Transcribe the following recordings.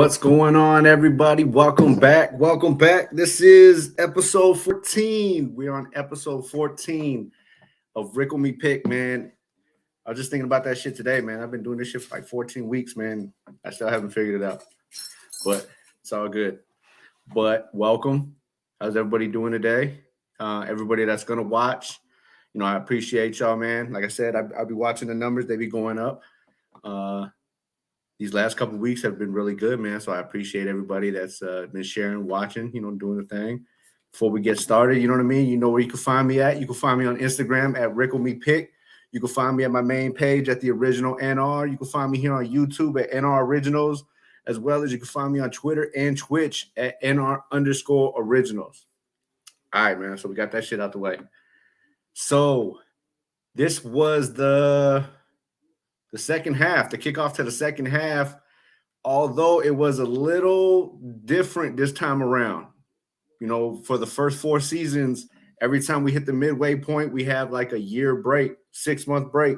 What's going on, everybody? Welcome back. Welcome back. This is episode 14. We're on episode 14 of Rickle Me Pick, man. I was just thinking about that shit today, man. I've been doing this shit for like 14 weeks, man. I still haven't figured it out, but it's all good. But welcome. How's everybody doing today? Everybody that's going to watch, I appreciate y'all, man. Like I said, I'll be watching the numbers. They be going up. These last couple of weeks have been really good, man. So I appreciate everybody that's been sharing, watching, doing the thing. Before we get started, you know what I mean? You know where you can find me at. You can find me on Instagram at Rickle Me Pick. You can find me at my main page at the original NR. You can find me here on YouTube at NR Originals, as well as you can find me on Twitter and Twitch at NR_Originals. All right, man. So we got that shit out the way. So this was the second half, the kickoff to the second half, although it was a little different this time around. For the first 4 seasons, every time we hit the midway point, we have like a year break, 6-month break.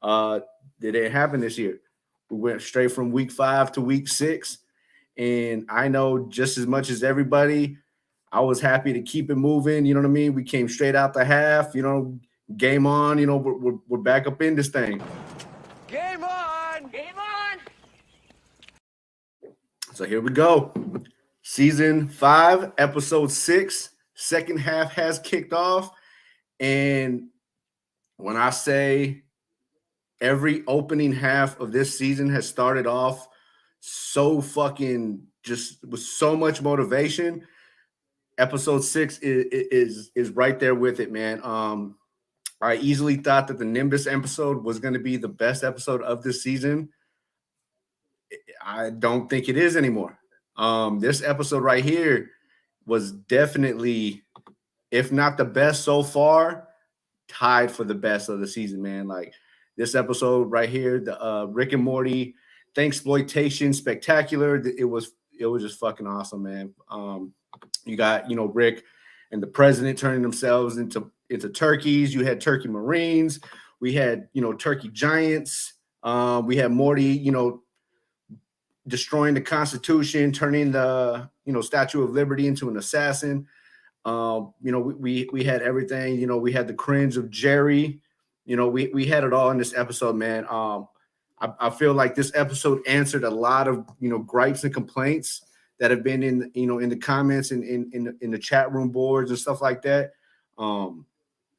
It didn't happen this year. We went straight from week 5 to week 6. And I know just as much as everybody, I was happy to keep it moving. You know what I mean? We came straight out the half, game on, we're back up in this thing. Game on! Game on! So here we go. Season 5, episode 6. Second half has kicked off. And when I say every opening half of this season has started off so fucking just with so much motivation, episode 6 is right there with it, man. I easily thought that the Nimbus episode was going to be the best episode of this season. I don't think it is anymore. This episode right here was definitely, if not the best so far, tied for the best of the season, man. Like this episode right here, the Rick and Morty Thanksploitation spectacular. It was just fucking awesome, man. You got, Rick and the president turning themselves into turkeys. You had turkey marines. We had, turkey giants. We had Morty, destroying the Constitution, turning the, Statue of Liberty into an assassin. We had everything. We had the cringe of Jerry. We had it all in this episode, man. I feel like this episode answered a lot of, gripes and complaints that have been in, in the comments and in the chat room boards and stuff like that.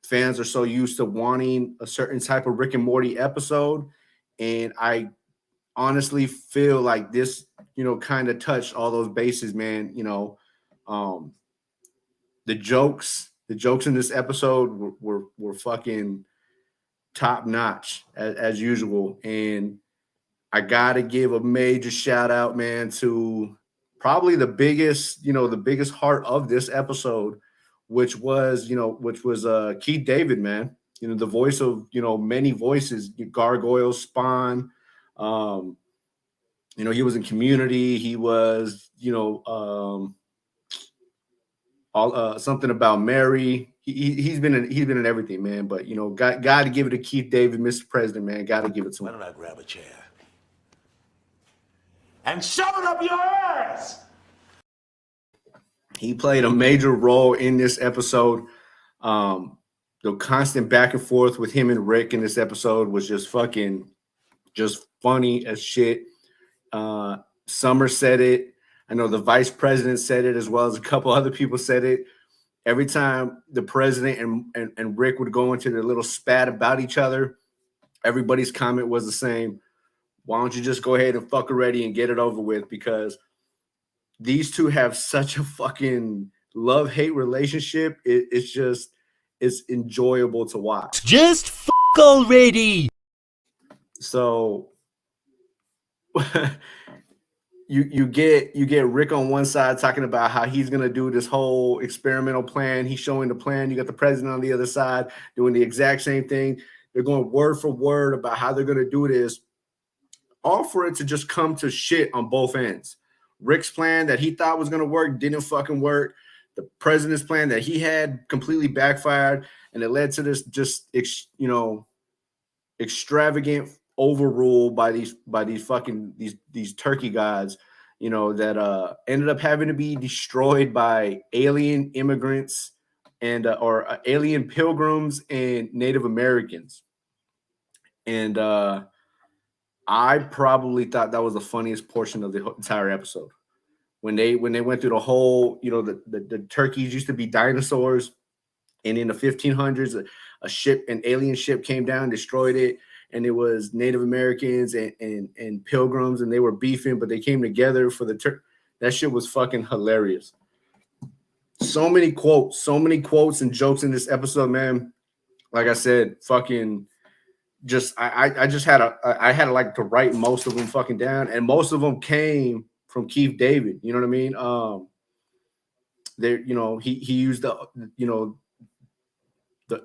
Fans are so used to wanting a certain type of Rick and Morty episode. And I honestly feel like this, kind of touched all those bases, man. The jokes in this episode were fucking top notch as usual. And I got to give a major shout out, man, to probably the biggest heart of this episode, which was Keith David, man. The voice of, many voices, Gargoyle, Spawn. He was in Community. He was, something about Mary. He's been in everything, man. But got to give it to Keith David, Mr. President, man. Got to give it to him. Why don't I grab a chair and shove it up your ass? He played a major role in this episode. The constant back and forth with him and Rick in this episode was just funny as shit. Summer said it. I know the vice president said it, as well as a couple other people said it. Every time the president and Rick would go into their little spat about each other, everybody's comment was the same. Why don't you just go ahead and fuck already and get it over with? Because these two have such a fucking love-hate relationship. It's enjoyable to watch. Just fuck already. So you get Rick on one side talking about how he's gonna do this whole experimental plan. He's showing the plan. You got the president on the other side doing the exact same thing. They're going word for word about how they're gonna do this, all for it to just come to shit on both ends. Rick's plan that he thought was gonna work didn't fucking work. The president's plan that he had completely backfired, and it led to this just extravagant overrule by these fucking these turkey gods that ended up having to be destroyed by alien immigrants and or alien pilgrims and Native Americans. And I probably thought that was the funniest portion of the entire episode. When they went through the whole, the turkeys used to be dinosaurs, and in the 1500s, an alien ship came down, destroyed it, and it was Native Americans and pilgrims, and they were beefing, but they came together for the that shit was fucking hilarious. So many quotes and jokes in this episode, man. Like I said, fucking just I just had like to write most of them fucking down, and most of them came from Keith David. You know what I mean? There, he used the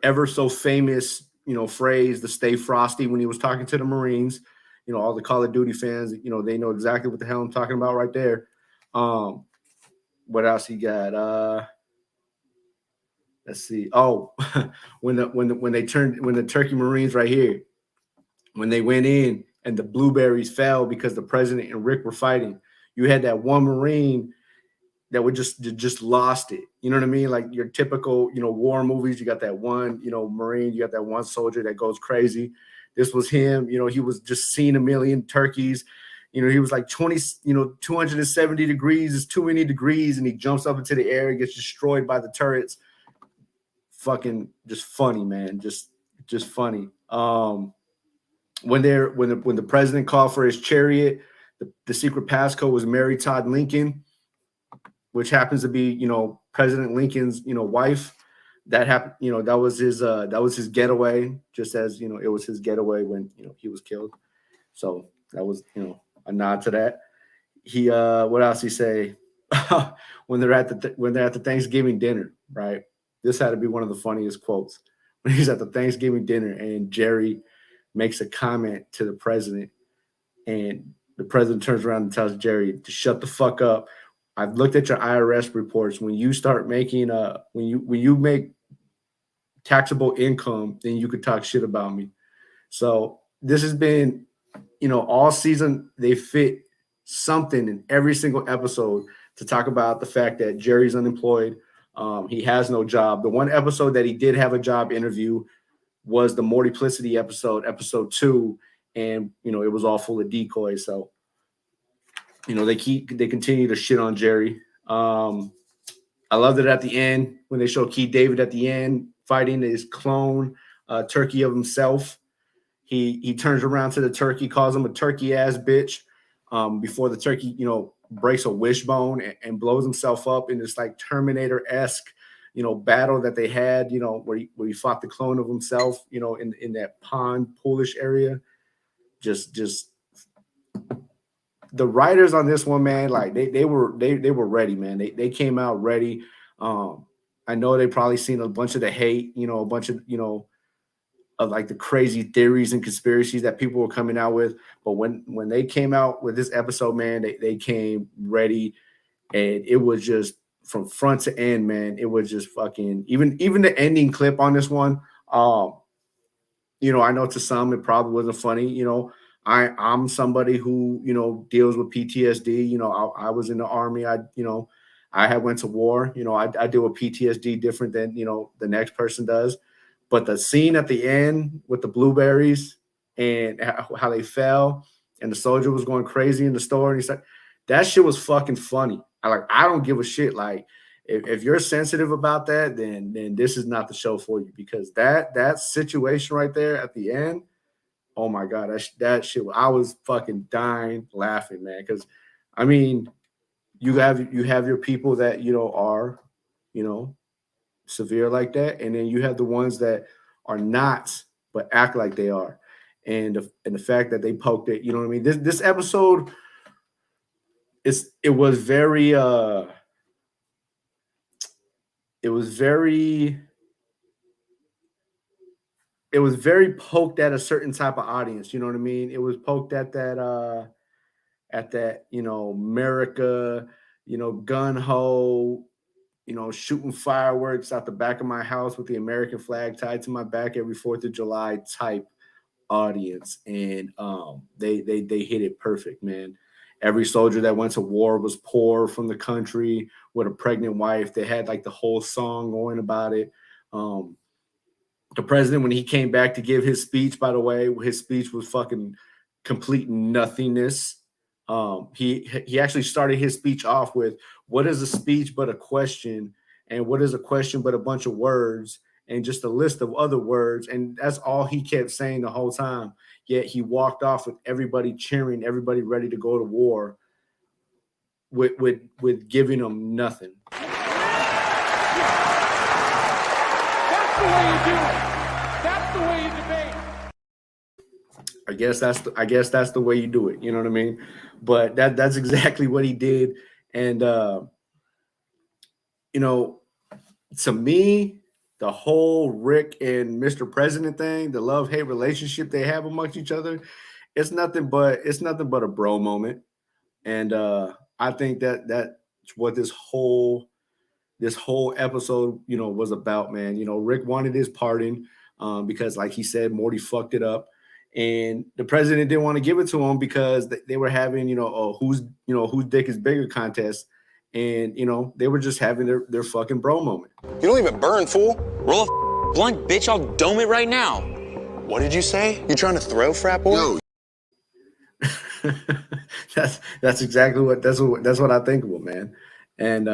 ever so famous, phrase, the stay frosty, when he was talking to the Marines. All the Call of Duty fans, they know exactly what the hell I'm talking about right there. What else he got? Let's see. Oh, when the Turkey Marines right here, when they went in and the blueberries fell because the president and Rick were fighting, you had that one Marine that would just lost it. You know what I mean? Like your typical, war movies, you got that one, Marine, you got that one soldier that goes crazy. This was him. He was just seeing a million turkeys. He was like 270 degrees is too many degrees, and he jumps up into the air and gets destroyed by the turrets. Fucking just funny, man. Just funny. When the president called for his chariot, the secret passcode was Mary Todd Lincoln, which happens to be, President Lincoln's, wife. That happened, that was his getaway, just as, it was his getaway when, he was killed. So that was, a nod to that. He, what else he say? when they're at the Thanksgiving dinner, right? This had to be one of the funniest quotes. When he's at the Thanksgiving dinner and Jerry makes a comment to the president, and the president turns around and tells Jerry to shut the fuck up. I've looked at your IRS reports. When you start making when you make taxable income, then you could talk shit about me. So this has been, all season they fit something in every single episode to talk about the fact that Jerry's unemployed. He has no job. The one episode that he did have a job interview was the Mortyplicity episode 2, and it was all full of decoys. So they continue to shit on Jerry. I loved it at the end when they show Keith David at the end fighting his clone turkey of himself. He turns around to the turkey, calls him a turkey ass bitch, before the turkey, breaks a wishbone and blows himself up in this like Terminator-esque, battle that they had, where he fought the clone of himself, in that pond poolish area. Just the writers on this one, man, like they were ready, man. They came out ready. I know they probably seen a bunch of the hate, a bunch of, of like the crazy theories and conspiracies that people were coming out with. But when they came out with this episode, man, they came ready, and it was just from front to end, man. It was just fucking even the ending clip on this one. I know to some it probably wasn't funny. I'm somebody who, deals with PTSD. I was in the Army. I had went to war. I deal with PTSD different than, the next person does. But the scene at the end with the blueberries and how they fell and the soldier was going crazy in the store, and he said, that shit was fucking funny. I don't give a shit. Like, if you're sensitive about that, then this is not the show for you, because that situation right there at the end, oh my God, that shit, I was fucking dying laughing, man. Because I mean, you have your people that are severe like that, and then you have the ones that are not but act like they are, and the fact that they poked it, you know what I mean. This episode, it was very poked at a certain type of audience, you know what I mean. It was poked at that America, gun ho, shooting fireworks out the back of my house with the American flag tied to my back every 4th of July type audience. And they hit it perfect, man. every soldier that went to war was poor from the country with a pregnant wife. They had like the whole song going about it. The president, when he came back to give his speech, by the way, his speech was fucking complete nothingness. He actually started his speech off with, "What is a speech but a question? And what is a question but a bunch of words and just a list of other words?" And that's all he kept saying the whole time. Yet he walked off with everybody cheering, everybody ready to go to war, with giving them nothing. That's the way you do it. That's the way you debate. I guess that's the way you do it. You know what I mean? But that's exactly what he did. And you know, to me, the whole Rick and Mr. President thing, the love-hate relationship they have amongst each other, it's nothing but a bro moment. And I think that's what this whole episode, was about, man. Rick wanted his pardon because, like he said, Morty fucked it up, and the president didn't want to give it to him because they were having, whose dick is bigger contest, and they were just having their fucking bro moment. You don't even burn, fool. Roll a blunt, bitch. I'll dome it right now. What did you say? You trying to throw, frat boy? Yo. That's exactly what I think of it, man. And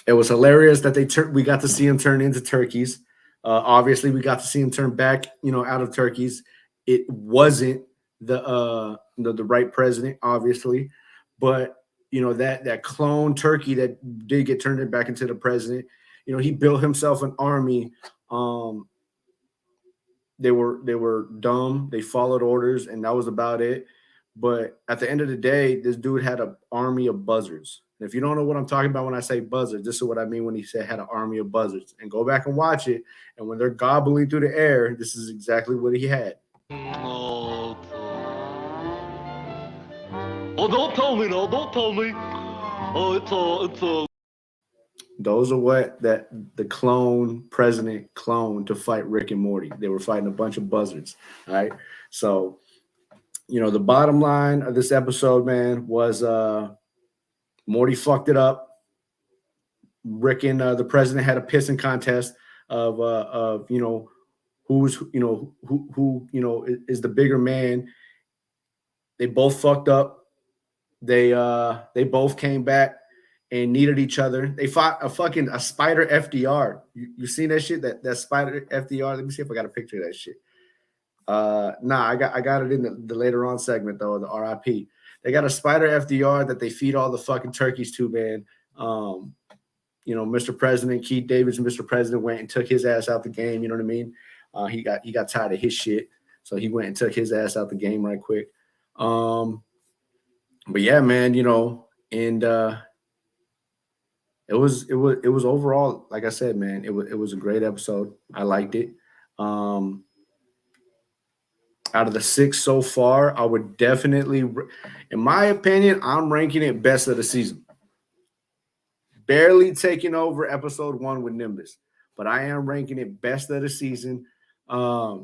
it was hilarious that we got to see him turn into turkeys. Obviously, we got to see him turn back, out of turkeys. It wasn't the right president, obviously, but that clone turkey that did get turned back into the president. He built himself an army. They were dumb. They followed orders, and that was about it. But at the end of the day, this dude had an army of buzzards. And if you don't know what I'm talking about when I say buzzards, this is what I mean when he said had an army of buzzards. And go back and watch it. And when they're gobbling through the air, this is exactly what he had. Oh, don't tell me, no. Don't tell me. Oh, it's a. Those are what the clone president cloned to fight Rick and Morty. They were fighting a bunch of buzzards. All right. So, the bottom line of this episode, man, was Morty fucked it up. Rick and the president had a pissing contest of who's who is the bigger man. They both fucked up. They both came back and needed each other. They fought a spider FDR. You seen that shit? That spider FDR. Let me see if I got a picture of that shit. Nah, I got it in the later on segment though, the RIP. They got a spider FDR that they feed all the fucking turkeys to, man. Mr. President, Keith David's Mr. President went and took his ass out the game. You know what I mean? He got tired of his shit, so he went and took his ass out the game right quick. But yeah, man, and it was overall, like I said, man, it was a great episode. I liked it. Out of the 6 so far, I would definitely, in my opinion, I'm ranking it best of the season. Barely taking over episode 1 with Nimbus, but I am ranking it best of the season. I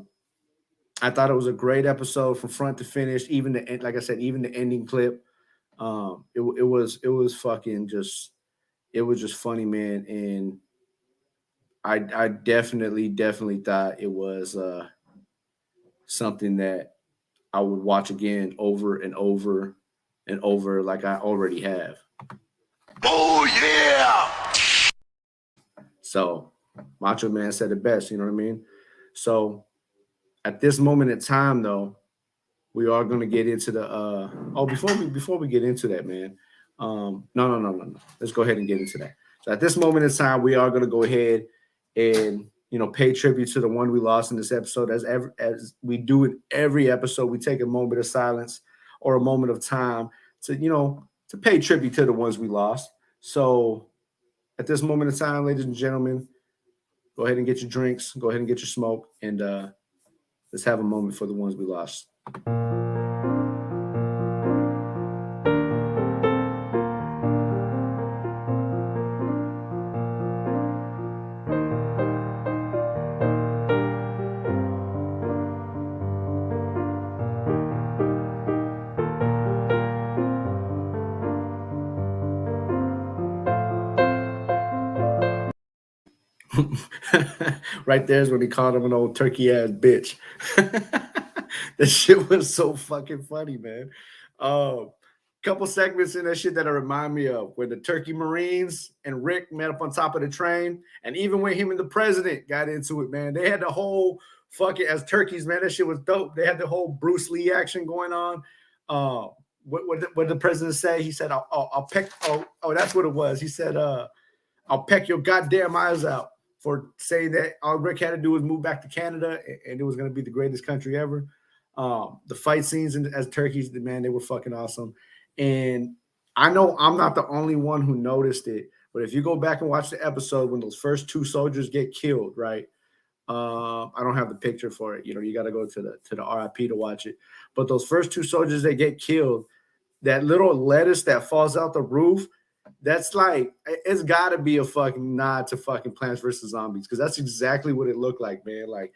thought it was a great episode from front to finish. Even like I said, even the ending clip, it was fucking just, it was just funny, man. And I definitely thought it was something that I would watch again over and over and over, like I already have. Oh, yeah! So Macho Man said it best, you know what I mean? So at this moment in time, though, we are going to get into the before we get into that, man. No. Let's go ahead and get into that. So at this moment in time, we are going to go ahead and pay tribute to the one we lost in this episode. As we do in every episode, we take a moment of silence or a moment of time to pay tribute to the ones we lost. So at this moment in time, ladies and gentlemen, go ahead and get your drinks, go ahead and get your smoke, and let's have a moment for the ones we lost. Right there's when he called him an old turkey ass bitch. That shit was so fucking funny, man. Couple segments in that shit that remind me of when the Turkey Marines and Rick met up on top of the train, and even when him and the president got into it, man, they had the whole fucking as turkeys, man. That shit was dope. They had the whole Bruce Lee action going on. What did the president say? He said, "I'll peck." Oh, that's what it was. He said, "I'll peck your goddamn eyes out," for saying that all Rick had to do was move back to Canada and it was going to be the greatest country ever. The fight scenes as turkeys, man, they were fucking awesome. And I know I'm not the only one who noticed it, but if you go back and watch the episode when those first two soldiers get killed, right? I don't have the picture for it. You know, you got to go to the RIP to watch it. But those first two soldiers that get killed, that little lettuce that falls out the roof, that's like, it's got to be a fucking nod to fucking Plants vs. Zombies, because that's exactly what it looked like, man. Like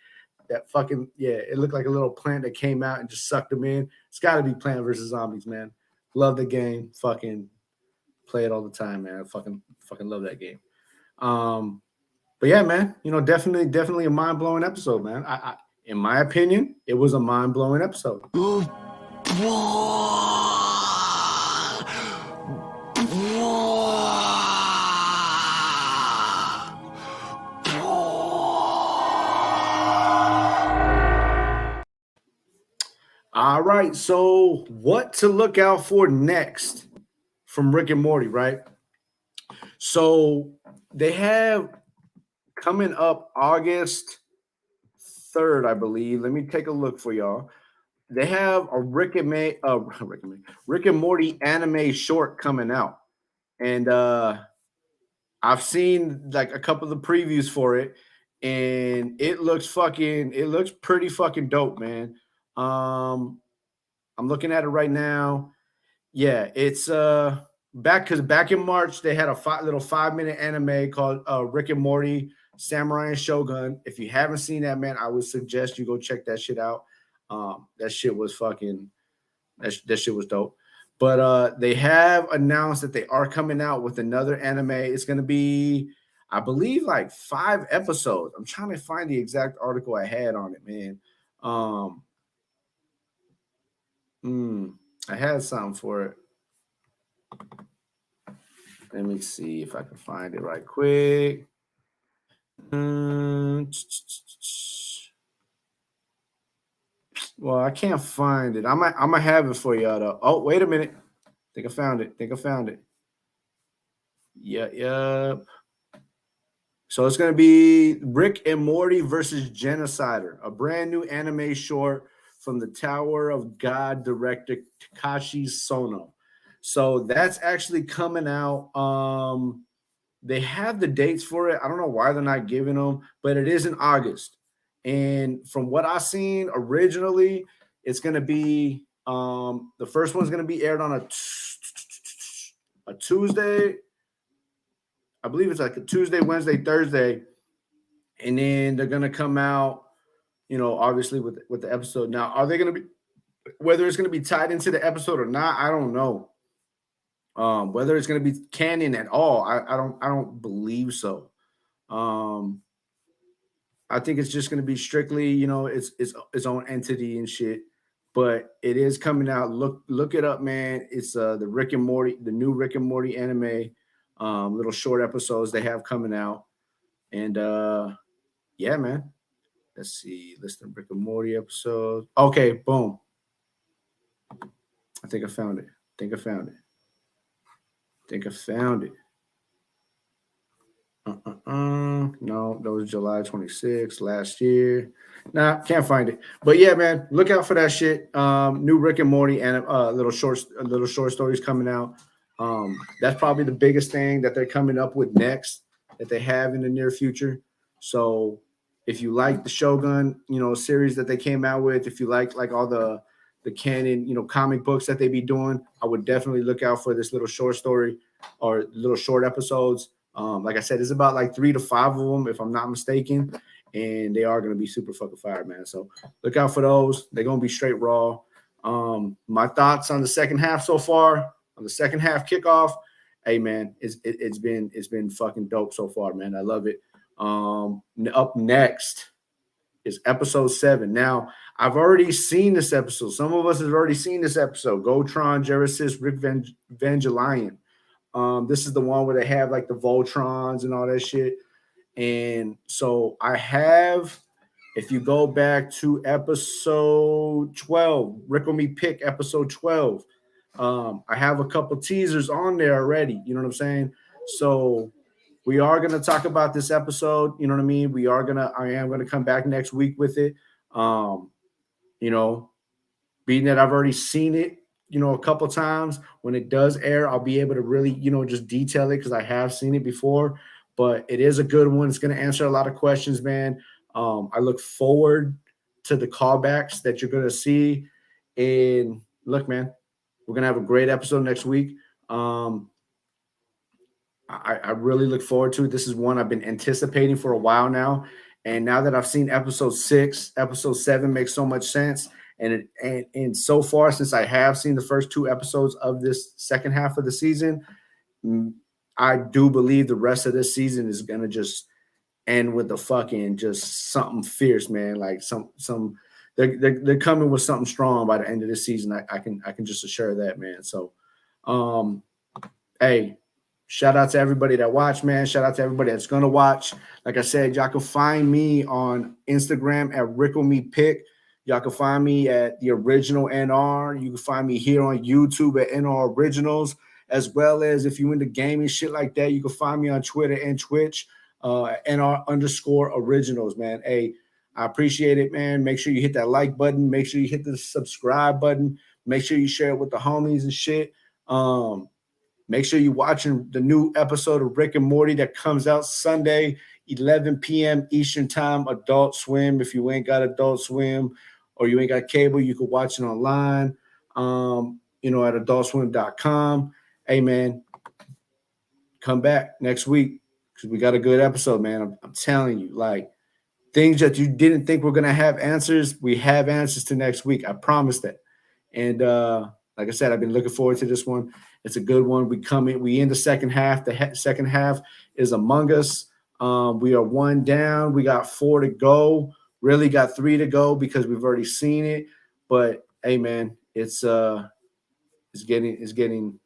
that fucking, yeah, it looked like a little plant that came out and just sucked them in. It's got to be Plants vs. Zombies, man. Love the game. Fucking play it all the time, man. Fucking love that game. But yeah, man, you know, definitely a mind-blowing episode, man. I in my opinion, it was a mind-blowing episode. All right, so what to look out for next from Rick and Morty, right? So they have coming up August 3rd, I believe. Let me take a look for y'all. They have a Rick and Morty anime short coming out. And I've seen like a couple of the previews for it, and it looks pretty fucking dope, man. I'm looking at it right now. Yeah, it's back in March they had a little 5-minute anime called Rick and Morty Samurai and Shogun. If you haven't seen that, man, I would suggest you go check that shit out. That shit was that shit was dope. But they have announced that they are coming out with another anime. It's going to be, I believe, like 5 episodes. I'm trying to find the exact article I had on it, man. I had something for it. Let me see if I can find it right quick. Well, I can't find it. I'm gonna have it for y'all though. Oh, wait a minute. Think I found it. Yep. So it's gonna be Rick and Morty versus Genocider, a brand new anime short from the Tower of God director Takashi Sono. So that's actually coming out. They have the dates for it. I don't know why they're not giving them, but it is in August. And from what I've seen originally, it's going to be the first one's going to be aired on a Tuesday. I believe it's like a Tuesday, Wednesday, Thursday. And then they're going to come out, you know, obviously with the episode. Now, are they going to be, whether it's going to be tied into the episode or not, I don't know. Whether it's going to be canon at all, I don't believe so. I think it's just going to be strictly, you know, its own entity and shit. But it is coming out. Look it up, man. It's the Rick and Morty, the new Rick and Morty anime, little short episodes they have coming out. And yeah, man. Let's see. List of Rick and Morty episodes. Okay, boom. I think I found it. No, that was July 26th last year. Nah, can't find it. But yeah, man, look out for that shit. New Rick and Morty and little short stories coming out. That's probably the biggest thing that they're coming up with next that they have in the near future. So if you like the Shogun, you know, series that they came out with, if you like all the canon, you know, comic books that they be doing, I would definitely look out for this little short story or little short episodes. Like I said, it's about like 3 to 5 of them, if I'm not mistaken, and they are going to be super fucking fire, man. So look out for those. They're going to be straight raw. My thoughts on the second half so far, on the second half kickoff, hey, man, it's been fucking dope so far, man. I love it. Up next is episode 7. Now, I've already seen this episode. Some of us have already seen this episode. Gotron, Genesis, Rick Vangelion. This is the one where they have like the Voltrons and all that shit. And so I have, if you go back to episode 12, Rickle Me Pick, episode 12, I have a couple teasers on there already. You know what I'm saying? So we are going to talk about this episode. You know what I mean? I am going to come back next week with it. You know, being that I've already seen it, you know, a couple times, when it does air, I'll be able to really, you know, just detail it because I have seen it before. But it is a good one. It's going to answer a lot of questions, man. I look forward to the callbacks that you're going to see. And look, man, we're going to have a great episode next week. I really look forward to it. This is one I've been anticipating for a while now. And now that I've seen episode 6, episode 7 makes so much sense. And so far, since I have seen the first 2 episodes of this second half of the season, I do believe the rest of this season is going to just end with the fucking just something fierce, man. Like they're coming with something strong by the end of this season. I can just assure that, man. So, hey, shout out to everybody that watched, man. Shout out to everybody that's going to watch. Like I said, y'all can find me on Instagram at Rickle Me Pick. Y'all can find me at The Original NR. You can find me here on YouTube at NR Originals, as well as if you into gaming shit like that, you can find me on Twitter and Twitch, NR_Originals, man. Hey, I appreciate it, man. Make sure you hit that like button. Make sure you hit the subscribe button. Make sure you share it with the homies and shit. Make sure you're watching the new episode of Rick and Morty that comes out Sunday, 11 p.m. Eastern Time, Adult Swim. If you ain't got Adult Swim or you ain't got cable, you can watch it online, you know, at adultswim.com. Hey, man, come back next week because we got a good episode, man. I'm telling you, like, things that you didn't think were going to have answers, we have answers to next week. I promise that. And like I said, I've been looking forward to this one. It's a good one. We in the second half. The second half is Among Us. We are 1 down. We got 4 to go. Really got 3 to go because we've already seen it. But hey, man, it's getting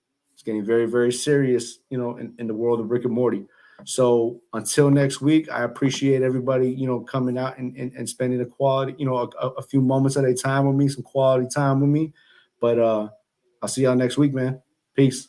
very, very serious, you know, in the world of Rick and Morty. So until next week, I appreciate everybody, you know, coming out and spending a quality, you know, a few moments at a time with me, some quality time with me. But I'll see y'all next week, man. Peace.